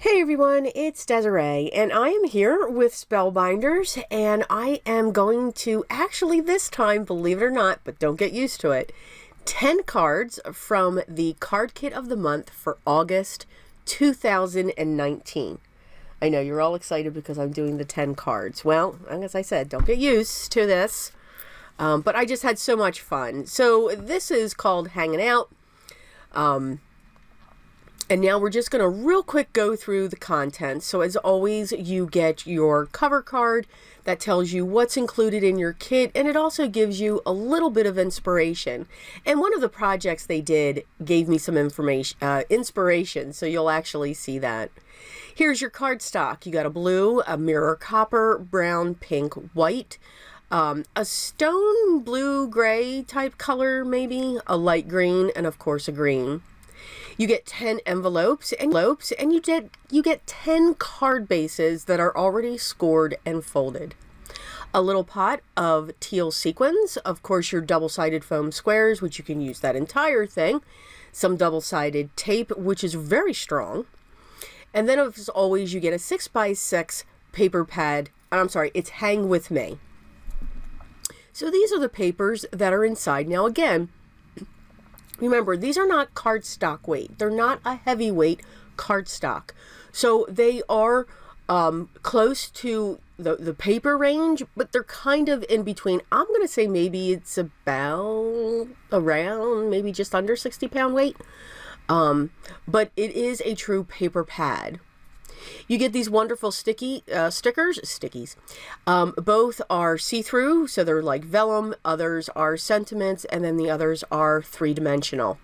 Hey everyone, it's Desiree, and I am here with Spellbinders, and I am going to actually this time, believe it or not, but don't get used to it, 10 cards from the card kit of the month for August 2019. I know you're all excited because I'm doing the 10 cards. Well, as I said, don't get used to this, but I just had so much fun. So this is called Hanging Out. And now we're just going to real quick go through the contents. So as always, you get your cover card that tells you what's included in your kit, and it also gives you a little bit of inspiration. And one of the projects they did gave me some inspiration, so you'll actually see that. Here's your card stock. You got a blue, a mirror copper, brown, pink, white, a stone blue gray type color maybe, a light green, and of course a green. You get 10 envelopes and you get 10 card bases that are already scored and folded. A little pot of teal sequins, of course your double-sided foam squares, which you can use that entire thing. Some double-sided tape, which is very strong. And then as always, you get a 6x6 paper pad. I'm sorry, it's Hang With Me. So these are the papers that are inside. Now again, remember, these are not cardstock weight. They're not a heavyweight cardstock. So they are close to the paper range, but they're kind of in between. I'm going to say maybe it's around maybe just under 60-pound weight. But it is a true paper pad. You get these wonderful stickies. Both are see-through, so they're like vellum. Others are sentiments, and then the others are three-dimensional.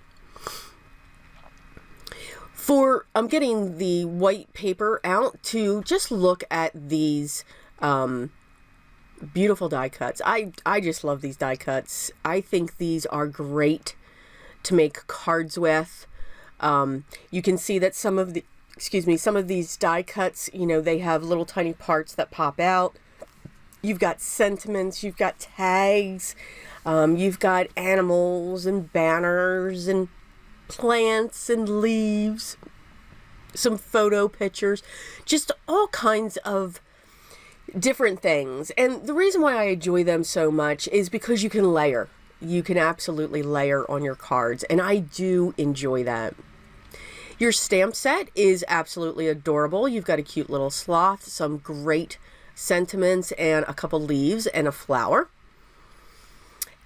I'm getting the white paper out to just look at these beautiful die cuts. I just love these die cuts. I think these are great to make cards with. You can see that some of these die cuts, they have little tiny parts that pop out. You've got sentiments, you've got tags, you've got animals and banners and plants and leaves, some photo pictures, just all kinds of different things. And the reason why I enjoy them so much is because you can layer. You can absolutely layer on your cards, and I do enjoy that. Your stamp set is absolutely adorable. You've got a cute little sloth, some great sentiments, and a couple leaves and a flower.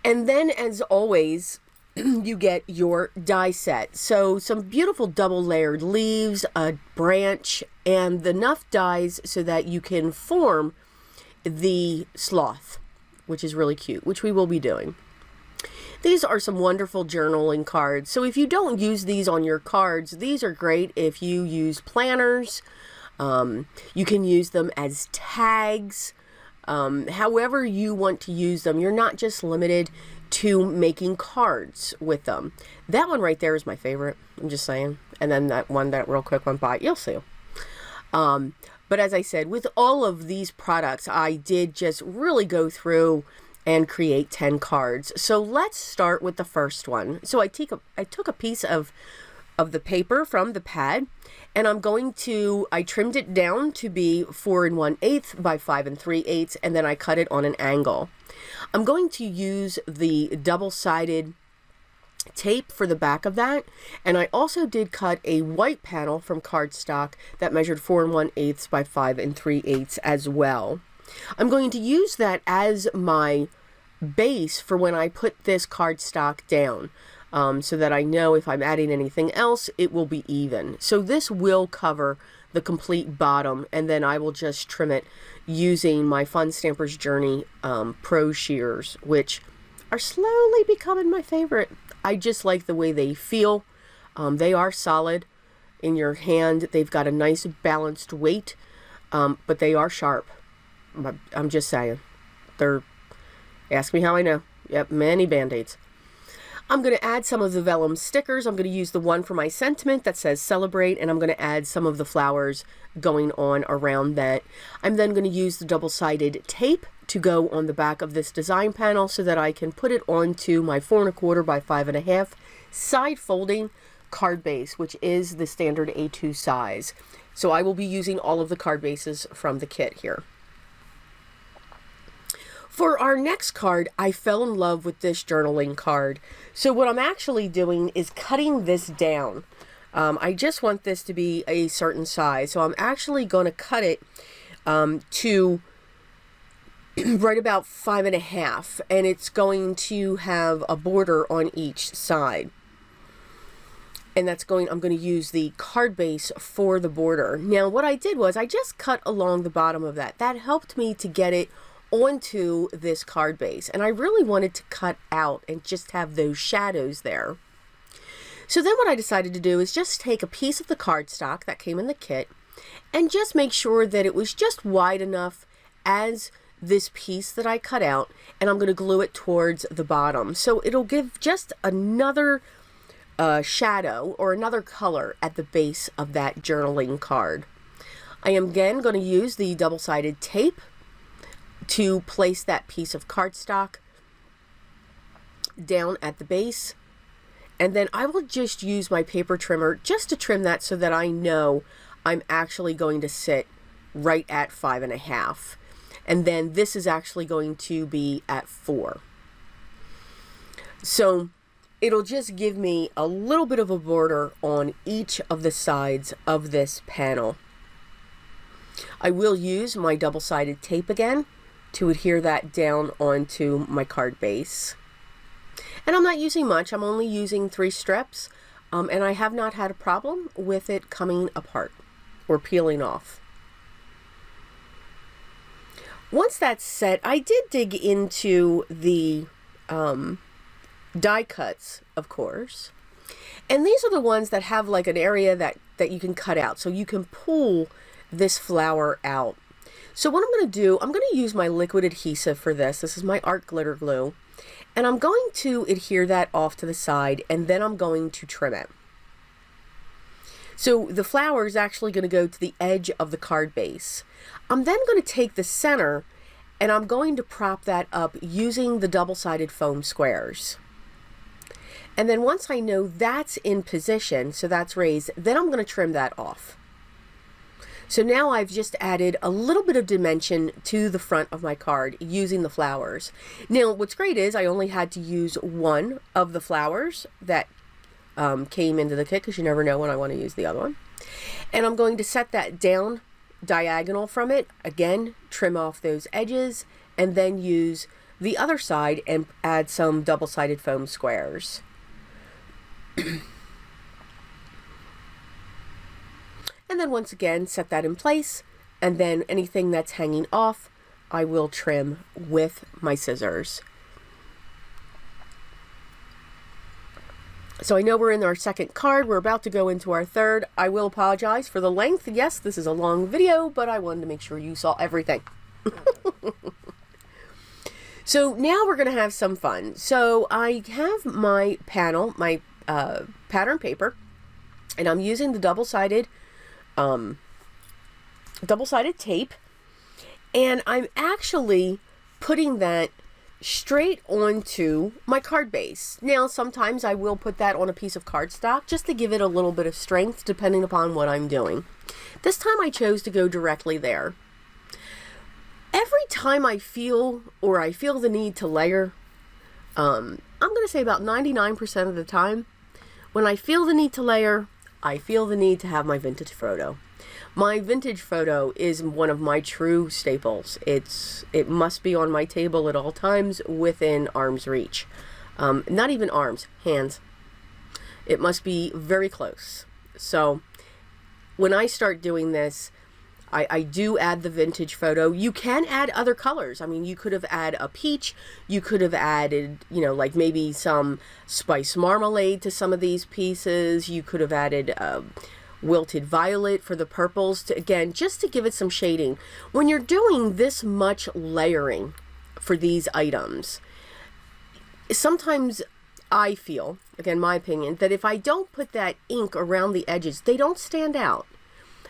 And then, as always, you get your die set. So some beautiful double layered leaves, a branch, and enough dies so that you can form the sloth, which is really cute, which we will be doing. These are some wonderful journaling cards. So if you don't use these on your cards, these are great if you use planners. You can use them as tags. However you want to use them. You're not just limited to making cards with them. That one right there is my favorite. I'm just saying. And then that one that real quick went by. You'll see. But as I said, with all of these products, I did just really go through and create 10 cards. So let's start with the first one. So I took a piece of the paper from the pad, and I trimmed it down to be 4 1/8 by 5 3/8, and then I cut it on an angle. I'm going to use the double-sided tape for the back of that, and I also did cut a white panel from cardstock that measured 4 1/8 by 5 3/8 as well. I'm going to use that as my base for when I put this cardstock down, so that I know if I'm adding anything else, it will be even. So this will cover the complete bottom, and then I will just trim it using my Fun Stamper's Journey Pro shears, which are slowly becoming my favorite. I just like the way they feel. They are solid in your hand. They've got a nice balanced weight, but they are sharp. I'm just saying. Ask me how I know. Yep, many band-aids. I'm going to add some of the vellum stickers. I'm going to use the one for my sentiment that says celebrate, and I'm going to add some of the flowers going on around that. I'm then going to use the double-sided tape to go on the back of this design panel so that I can put it onto my 4 1/4 by 5 1/2 side folding card base, which is the standard A2 size. So I will be using all of the card bases from the kit here. For our next card, I fell in love with this journaling card. So what I'm actually doing is cutting this down. I just want this to be a certain size. So I'm actually going to cut it to right about 5.5, and it's going to have a border on each side. And I'm going to use the card base for the border. Now what I did was I just cut along the bottom of that. That helped me to get it onto this card base, and I really wanted to cut out and just have those shadows there. So then what I decided to do is just take a piece of the cardstock that came in the kit and just make sure that it was just wide enough as this piece that I cut out, and I'm going to glue it towards the bottom. So it'll give just another shadow or another color at the base of that journaling card. I am again going to use the double-sided tape to place that piece of cardstock down at the base, and then I will just use my paper trimmer just to trim that so that I know I'm actually going to sit right at 5.5, and then this is actually going to be at 4. So it'll just give me a little bit of a border on each of the sides of this panel. I will use my double-sided tape again to adhere that down onto my card base. And I'm not using much, I'm only using 3 strips, and I have not had a problem with it coming apart or peeling off. Once that's set, I did dig into the die cuts, of course, and these are the ones that have like an area that you can cut out, so you can pull this flower out. So what I'm going to do, I'm going to use my liquid adhesive for this. This is my art glitter glue. And I'm going to adhere that off to the side, and then I'm going to trim it. So the flower is actually going to go to the edge of the card base. I'm then going to take the center, and I'm going to prop that up using the double-sided foam squares. And then once I know that's in position, so that's raised, then I'm going to trim that off. So now I've just added a little bit of dimension to the front of my card using the flowers. Now what's great is I only had to use one of the flowers that came into the kit, because you never know when I want to use the other one. And I'm going to set that down diagonal from it, again trim off those edges, and then use the other side and add some double-sided foam squares. And then once again, set that in place, and then anything that's hanging off, I will trim with my scissors. So I know we're in our second card. We're about to go into our third. I will apologize for the length. Yes, this is a long video, but I wanted to make sure you saw everything. So now we're going to have some fun. So I have my panel, my pattern paper, and I'm using the double-sided tape, and I'm actually putting that straight onto my card base. Now sometimes I will put that on a piece of cardstock just to give it a little bit of strength depending upon what I'm doing. This time I chose to go directly there. Every time I feel the need to layer, I'm going to say about 99% of the time, when I feel the need to layer, I feel the need to have my vintage photo. My vintage photo is one of my true staples. It must be on my table at all times within arm's reach. Not even arms, hands. It must be very close. So when I start doing this, I do add the vintage photo. You can add other colors. I mean, you could have added a peach. You could have added, you know, like maybe some spice marmalade to some of these pieces. You could have added wilted violet for the purples, to, again, just to give it some shading. When you're doing this much layering for these items, sometimes I feel, again, my opinion, that if I don't put that ink around the edges, they don't stand out.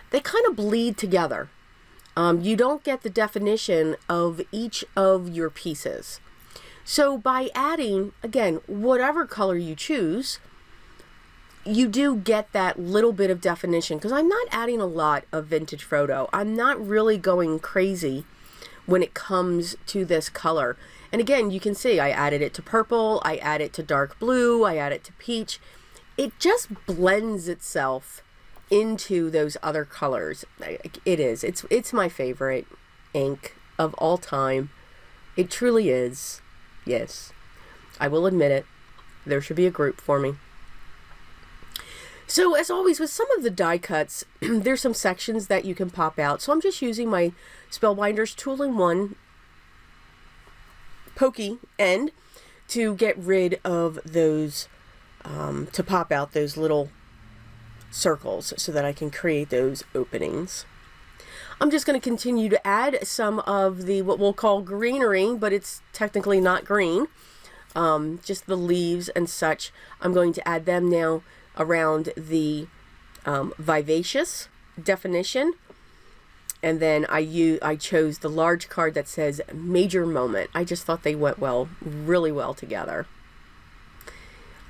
They kind of bleed together. You don't get the definition of each of your pieces. So by adding, again, whatever color you choose, you do get that little bit of definition, because I'm not adding a lot of vintage photo. I'm not really going crazy when it comes to this color. And again, you can see I added it to purple, I add it to dark blue, I add it to peach. It just blends itself into those other colors. It's my favorite ink of all time. It truly is. Yes, I will admit it. There should be a group for me. So as always with some of the die cuts, there's some sections that you can pop out. So I'm just using my Spellbinders tool-in-one pokey end to get rid of those, to pop out those little circles so that I can create those openings. I'm just going to continue to add some of the, what we'll call greenery, but it's technically not green, just the leaves and such. I'm going to add them now around the vivacious definition, and then I chose the large card that says major moment. I just thought they went really well together.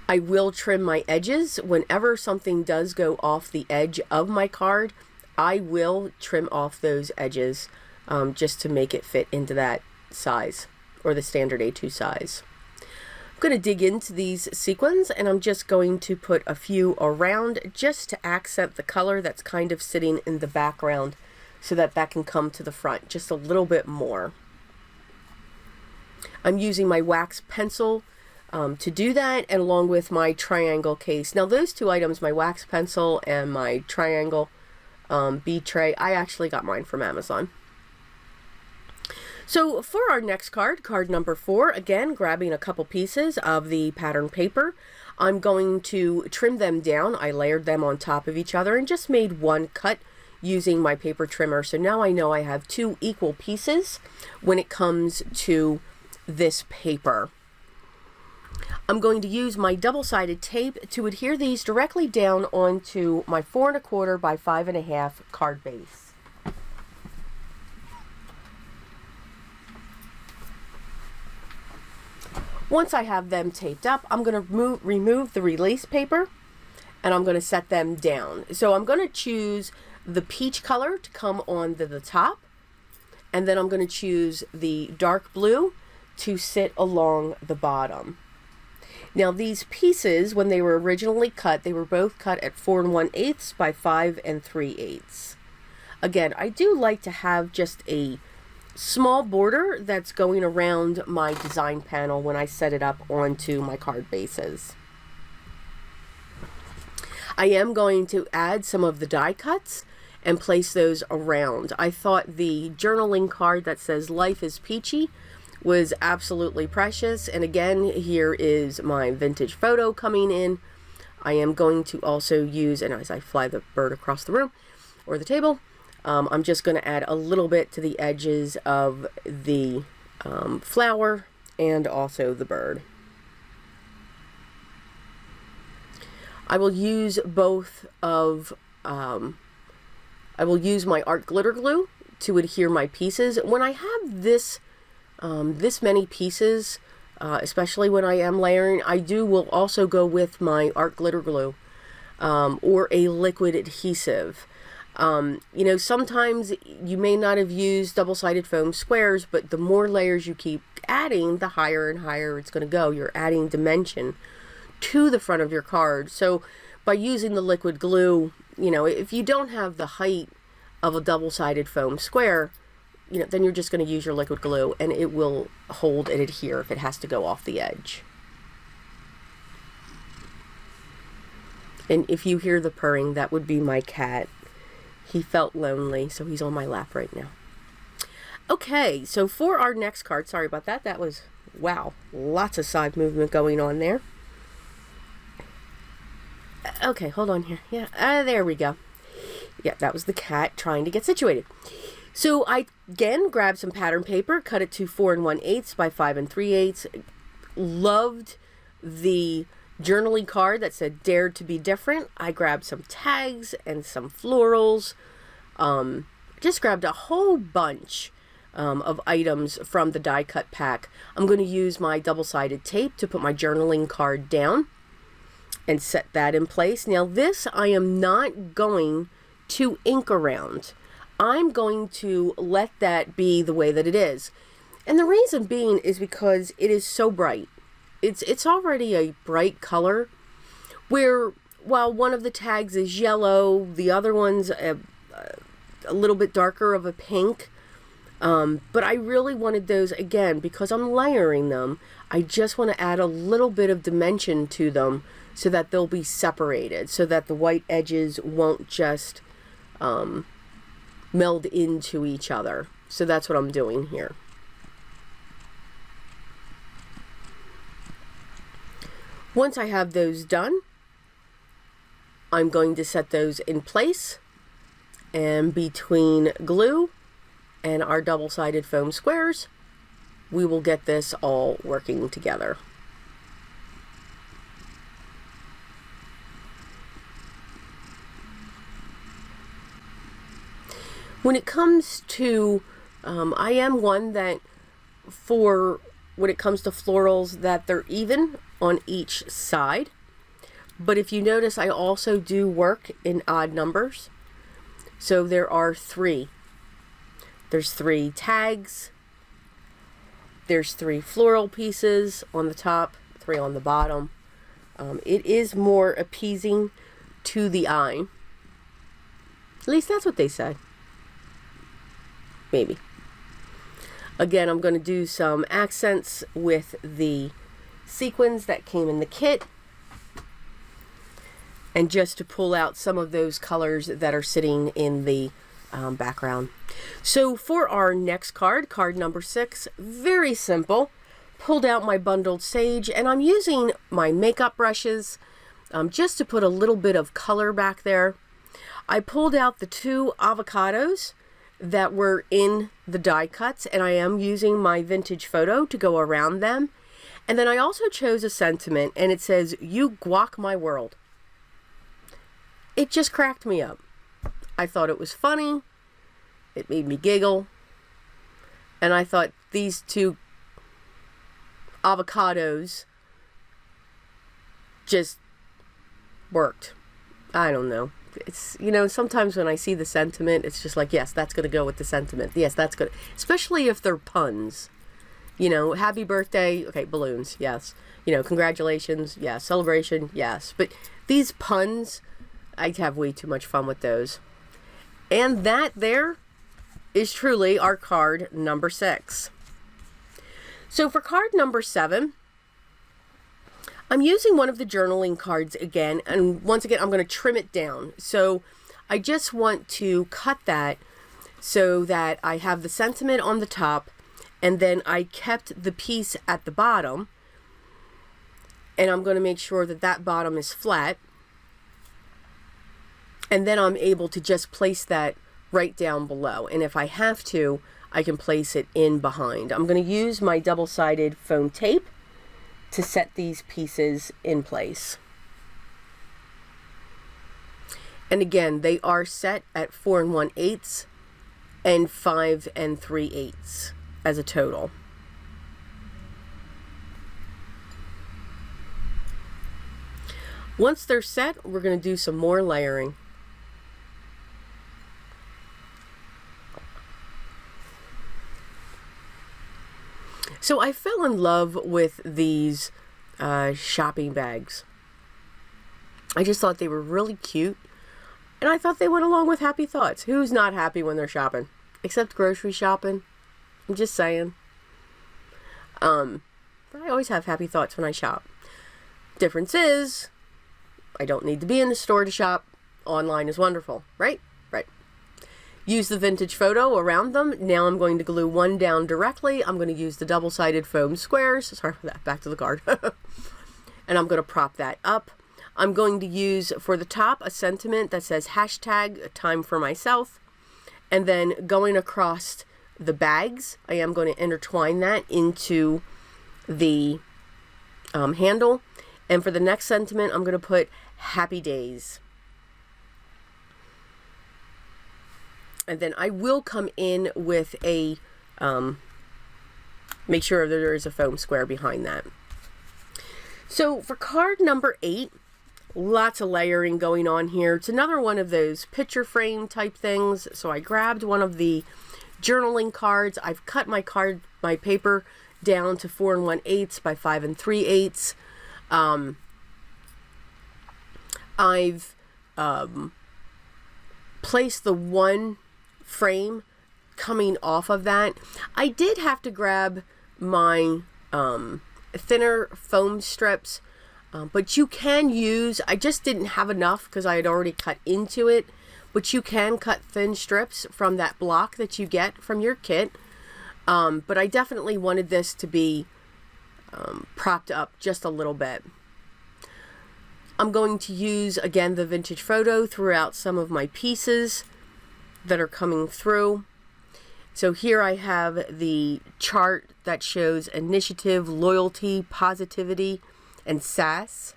I will trim my edges whenever something does go off the edge of my card. I will trim off those edges just to make it fit into that size, or the standard A2 size. I'm going to dig into these sequins, and I'm just going to put a few around just to accent the color that's kind of sitting in the background, so that that can come to the front just a little bit more. I'm using my wax pencil to do that, and along with my triangle case. Now those two items, my wax pencil and my triangle bead tray, I actually got mine from Amazon. So for our next card, card number 4, again, grabbing a couple pieces of the pattern paper, I'm going to trim them down. I layered them on top of each other and just made one cut using my paper trimmer. So now I know I have 2 equal pieces when it comes to this paper. I'm going to use my double-sided tape to adhere these directly down onto my 4 1/4 by 5 1/2 card base. Once I have them taped up, I'm going to remove the release paper, and I'm going to set them down. So I'm going to choose the peach color to come on the top, and then I'm going to choose the dark blue to sit along the bottom. Now these pieces, when they were originally cut, they were both cut at 4 1/8 by 5 3/8. Again, I do like to have just a small border that's going around my design panel when I set it up onto my card bases. I am going to add some of the die cuts and place those around. I thought the journaling card that says Life is Peachy was absolutely precious, and again, here is my vintage photo coming in. I am going to also use, and as I fly the bird across the room or the table, I'm just going to add a little bit to the edges of the flower and also the bird. I will use both of, I will use my art glitter glue to adhere my pieces. When I have this many pieces, especially when I am layering, I will also go with my art glitter glue or a liquid adhesive. You know, sometimes you may not have used double-sided foam squares, but the more layers you keep adding, the higher and higher it's going to go. You're adding dimension to the front of your card. So by using the liquid glue, you know, if you don't have the height of a double-sided foam square, you know, then you're just going to use your liquid glue, and it will hold and adhere if it has to go off the edge. And if you hear the purring, that would be my cat. He felt lonely, so he's on my lap right now. Okay, so for our next card, sorry about that. That was, wow, lots of side movement going on there. Okay, hold on here. Yeah, there we go. Yeah, that was the cat trying to get situated. So I, again, grabbed some pattern paper, cut it to 4 1/8 by 5 3/8. Loved the journaling card that said Dared to be Different. I grabbed some tags and some florals. Just grabbed a whole bunch of items from the die cut pack. I'm going to use my double-sided tape to put my journaling card down. and set that in place. Now this I am not going to ink around. I'm going to let that be the way that it is. And the reason being is because it is so bright. It's already a bright color, where while one of the tags is yellow, the other one's a little bit darker of a pink. But I really wanted those, again, because I'm layering them, I just want to add a little bit of dimension to them so that they'll be separated, so that the white edges won't just meld into each other. So that's what I'm doing here. Once I have those done, I'm going to set those in place, and between glue and our double-sided foam squares, we will get this all working together. When it comes to, I am one that when it comes to florals, that they're even on each side. But if you notice, I also do work in odd numbers. So there are 3. There's 3 tags. There's 3 floral pieces on the top, 3 on the bottom. It is more appeasing to the eye. At least that's what they say. Maybe. Again, I'm going to do some accents with the sequins that came in the kit, and just to pull out some of those colors that are sitting in the background. So for our next card, card number 6, very simple. Pulled out my bundled sage, and I'm using my makeup brushes just to put a little bit of color back there. I pulled out the 2 avocados that were in the die cuts, and I am using my vintage photo to go around them. And then I also chose a sentiment, and it says, "You guac my world." It just cracked me up. I thought it was funny. It made me giggle. And I thought these 2 avocados just worked. I don't know. It's, you know, sometimes when I see the sentiment, it's just like, yes, that's going to go with the sentiment. Yes, that's good. Especially if they're puns. You know, happy birthday, okay, balloons, yes. You know, congratulations, yes. Celebration, yes. But these puns, I have way too much fun with those. And that there is truly our card number 6. So for card number 7, I'm using one of the journaling cards again, and once again, I'm going to trim it down. So I just want to cut that so that I have the sentiment on the top, and then I kept the piece at the bottom, and I'm going to make sure that that bottom is flat, and then I'm able to just place that right down below. And if I have to, I can place it in behind. I'm going to use my double-sided foam tape to set these pieces in place. And again, they are set at 4 1/8 and 5 3/8 as a total. Once they're set, we're going to do some more layering. So I fell in love with these shopping bags. I just thought they were really cute, and I thought they went along with happy thoughts. Who's not happy when they're shopping? Except grocery shopping. I'm just saying. But I always have happy thoughts when I shop. Difference is, I don't need to be in the store to shop. Online is wonderful, right? Right. Use the vintage photo around them. Now I'm going to glue one down directly. I'm going to use the double-sided foam squares. Sorry for that. Back to the card. And I'm going to prop that up. I'm going to use, for the top, a sentiment that says hashtag time for myself. And then going across the bags, I am going to intertwine that into the handle. And for the next sentiment, I'm going to put happy days. And then I will come in with a, make sure that there is a foam square behind that. So for card number 8, Lots of layering going on here. It's another one of those picture frame type things. So I grabbed one of the journaling cards. I've cut my paper down to 4 1/8 by 5 3/8. I've placed the one frame coming off of that. I did have to grab my thinner foam strips. But you can use, I just didn't have enough because I had already cut into it, but you can cut thin strips from that block that you get from your kit. But I definitely wanted this to be propped up just a little bit. I'm going to use, again, the vintage photo throughout some of my pieces that are coming through. So here I have the chart that shows initiative, loyalty, positivity, and sass.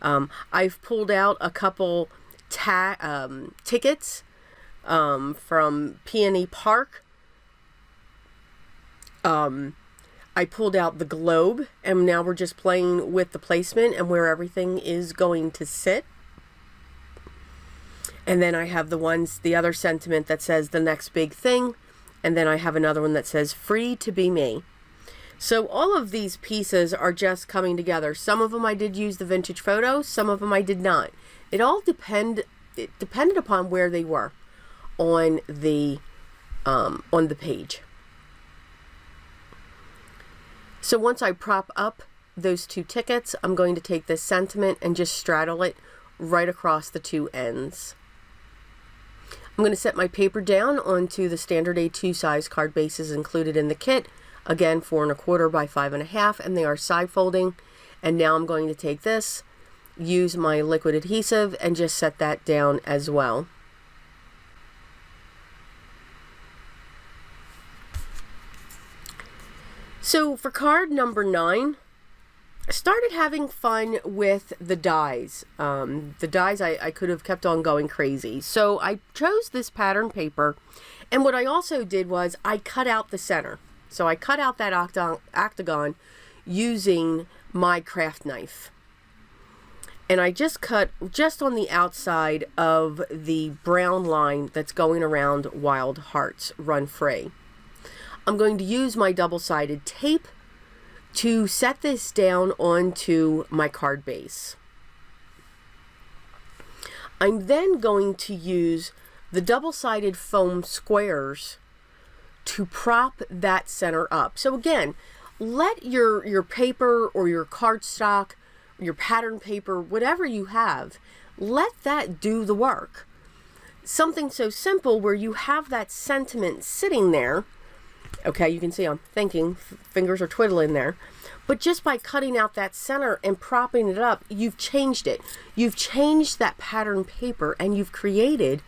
I've pulled out a couple tickets from Peony Park. I pulled out the globe, and now we're just playing with the placement and where everything is going to sit. And then I have the other sentiment that says the next big thing, and then I have another one that says free to be me. So all of these pieces are just coming together. Some of them I did use the vintage photo, some of them I did not. It all depended upon where they were on the page. So once I prop up those two tickets, I'm going to take this sentiment and just straddle it right across the two ends. I'm going to set my paper down onto the standard A2 size card bases included in the kit. Again, 4 1/4 by 5 1/2, and they are side folding. And now I'm going to take this, use my liquid adhesive, and just set that down as well. So for card number 9, I started having fun with the dies. The dies, I could have kept on going crazy. So I chose this pattern paper, and what I also did was I cut out the center. So I cut out that octagon using my craft knife. And I just cut just on the outside of the brown line that's going around Wild Hearts Run Free. I'm going to use my double-sided tape to set this down onto my card base. I'm then going to use the double-sided foam squares to prop that center up. So again, let your paper or your cardstock, your pattern paper, whatever you have, let that do the work. Something so simple where you have that sentiment sitting there. Okay, you can see I'm thinking, fingers are twiddling there. But just by cutting out that center and propping it up, you've changed it. You've changed that pattern paper and you've created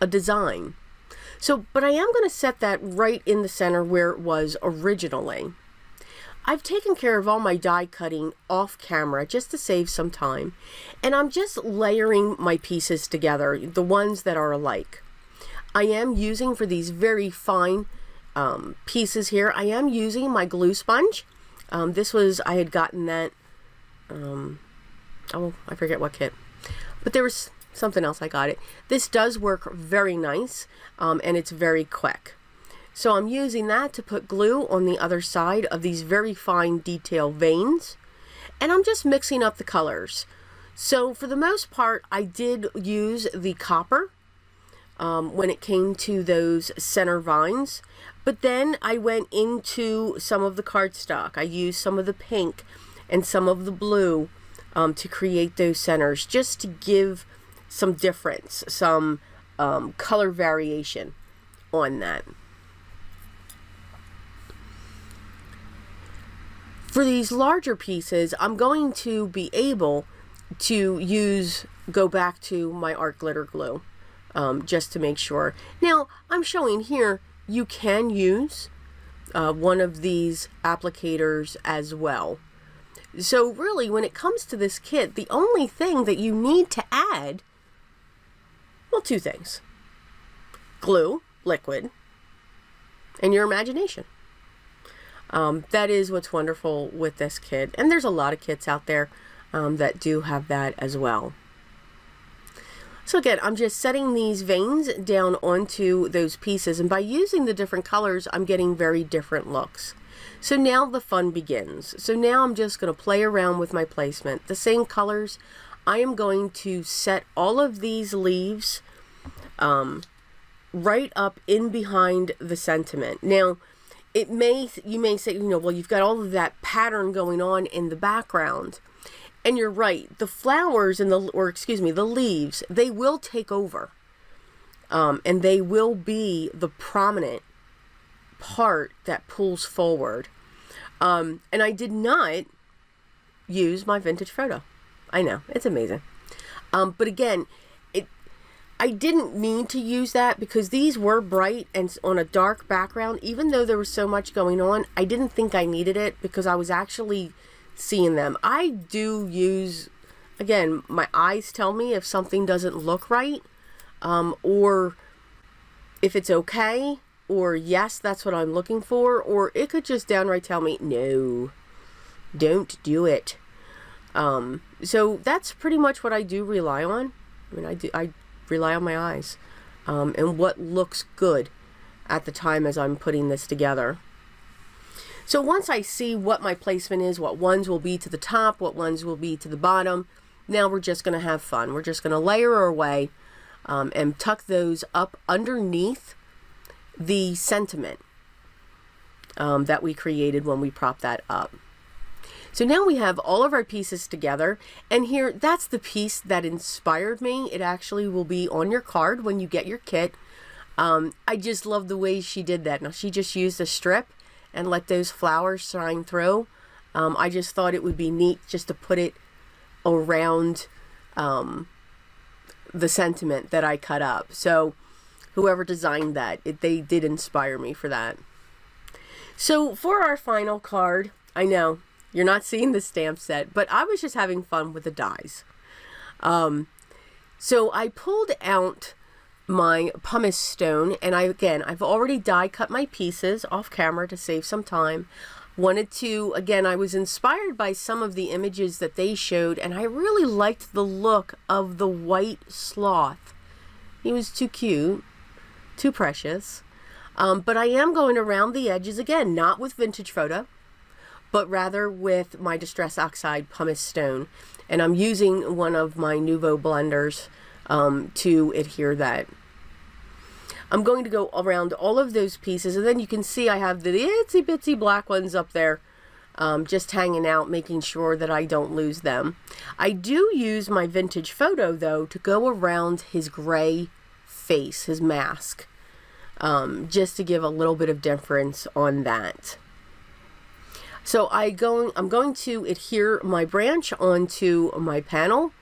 a design. So, but I am going to set that right in the center where it was originally. I've taken care of all my die cutting off camera just to save some time. And I'm just layering my pieces together, the ones that are alike. I am using, for these very fine pieces here, I am using my glue sponge. I had gotten that, I forget what kit. But there was something else I got it. This does work very nice, and it's very quick. So I'm using that to put glue on the other side of these very fine detail veins, and I'm just mixing up the colors. So for the most part, I did use the copper when it came to those center vines, but then I went into some of the cardstock. I used some of the pink and some of the blue to create those centers, just to give some difference, some color variation on that. For these larger pieces, I'm going to be able to go back to my art glitter glue, just to make sure. Now, I'm showing here, you can use one of these applicators as well. So really, when it comes to this kit, the only thing that you need to add, well, two things: glue, liquid, and your imagination. That is what's wonderful with this kit. And there's a lot of kits out there. that do have that as well. So again, I'm just setting these veins down onto those pieces, and by using the different colors, I'm getting very different looks. So now the fun begins. So now I'm just going to play around with my placement. The same colors, I am going to set all of these leaves right up in behind the sentiment. Now, you may say, well, you've got all of that pattern going on in the background. And you're right, the flowers and the leaves, they will take over. And they will be the prominent part that pulls forward. And I did not use my vintage photo. I know, it's amazing. But again, I didn't need to use that because these were bright and on a dark background. Even though there was so much going on, I didn't think I needed it because I was actually seeing them. I do use, again, my eyes tell me if something doesn't look right, or if it's okay, or yes, that's what I'm looking for, or it could just downright tell me, no, don't do it. So that's pretty much what I do rely on. I mean, I rely on my eyes, and what looks good at the time as I'm putting this together. So once I see what my placement is, what ones will be to the top, what ones will be to the bottom, now we're just going to have fun. We're just going to layer our way and tuck those up underneath the sentiment that we created when we propped that up. So now we have all of our pieces together, and here, that's the piece that inspired me. It actually will be on your card when you get your kit. I just love the way she did that. Now, she just used a strip and let those flowers shine through. I just thought it would be neat just to put it around the sentiment that I cut up. So whoever designed that, they did inspire me for that. So for our final card, I know you're not seeing the stamp set, but I was just having fun with the dies. So I pulled out my pumice stone, and I've already die cut my pieces off camera to save some time. Wanted to, again, I was inspired by some of the images that they showed, and I really liked the look of the white sloth. He was too cute, too precious. But I am going around the edges again, not with vintage photo, but rather with my Distress Oxide pumice stone. And I'm using one of my Nouveau blenders to adhere that. I'm going to go around all of those pieces, and then you can see I have the itsy bitsy black ones up there just hanging out, making sure that I don't lose them. I do use my vintage photo though to go around his gray face, his mask, just to give a little bit of difference on that. So I'm going to adhere my branch onto my panel.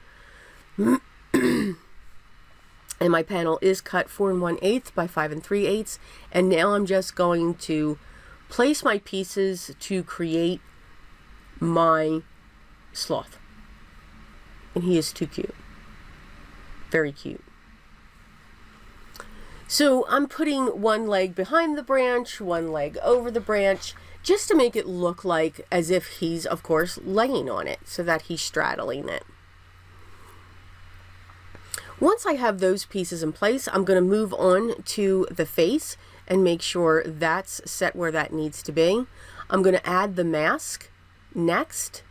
And my panel is cut 4 1/8 by 5 3/8. And now I'm just going to place my pieces to create my sloth. And he is too cute. Very cute. So I'm putting one leg behind the branch, one leg over the branch, just to make it look like as if he's, of course, laying on it, so that he's straddling it. Once I have those pieces in place, I'm going to move on to the face and make sure that's set where that needs to be. I'm going to add the mask next.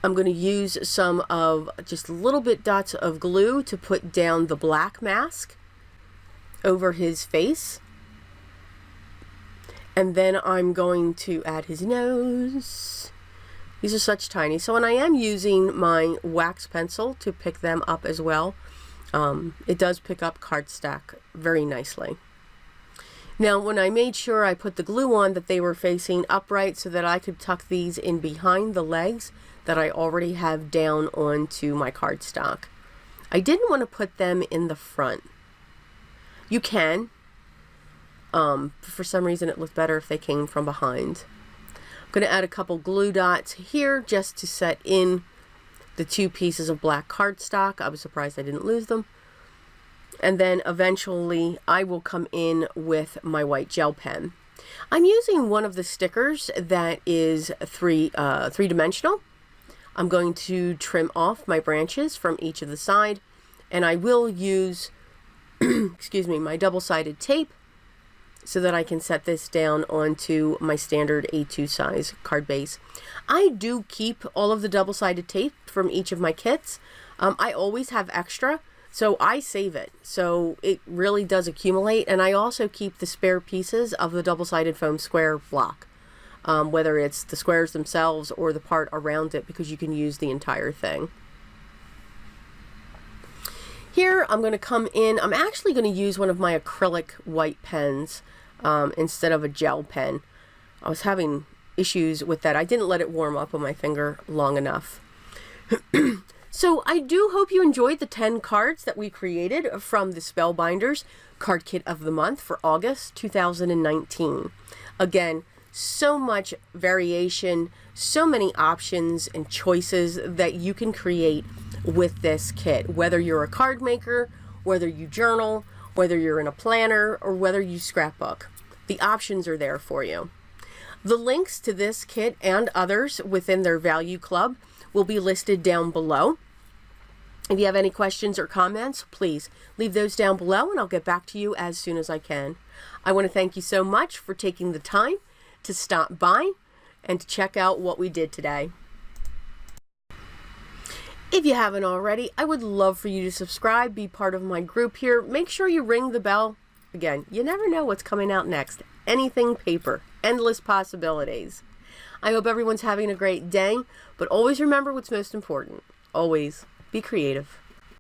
I'm going to use some of just little bit dots of glue to put down the black mask over his face. And then I'm going to add his nose. These are such tiny. So when I am using my wax pencil to pick them up as well, it does pick up cardstock very nicely. Now when I made sure I put the glue on that they were facing upright so that I could tuck these in behind the legs that I already have down onto my cardstock. I didn't want to put them in the front. You can. For some reason it looked better if they came from behind. I'm going to add a couple glue dots here just to set in the 2 pieces of black cardstock. I was surprised I didn't lose them. And then eventually I will come in with my white gel pen. I'm using one of the stickers that is three-dimensional. I'm going to trim off my branches from each of the side, and I will use excuse me, my double-sided tape so that I can set this down onto my standard A2 size card base. I do keep all of the double-sided tape from each of my kits. I always have extra, so I save it. So it really does accumulate, and I also keep the spare pieces of the double-sided foam square block, whether it's the squares themselves or the part around it, because you can use the entire thing. Here I'm going to come in, I'm actually going to use one of my acrylic white pens instead of a gel pen. I was having issues with that. I didn't let it warm up on my finger long enough. So I do hope you enjoyed the 10 cards that we created from the Spellbinders Card Kit of the Month for August 2019. Again, so much variation, so many options and choices that you can create with this kit, whether you're a card maker, whether you journal, whether you're in a planner, or whether you scrapbook. The options are there for you. The links to this kit and others within their value club will be listed down below. If you have any questions or comments, please leave those down below and I'll get back to you as soon as I can. I want to thank you so much for taking the time to stop by and to check out what we did today. If you haven't already, I would love for you to subscribe, be part of my group here. Make sure you ring the bell. Again, you never know what's coming out next. Anything paper, endless possibilities. I hope everyone's having a great day, but always remember what's most important. Always be creative.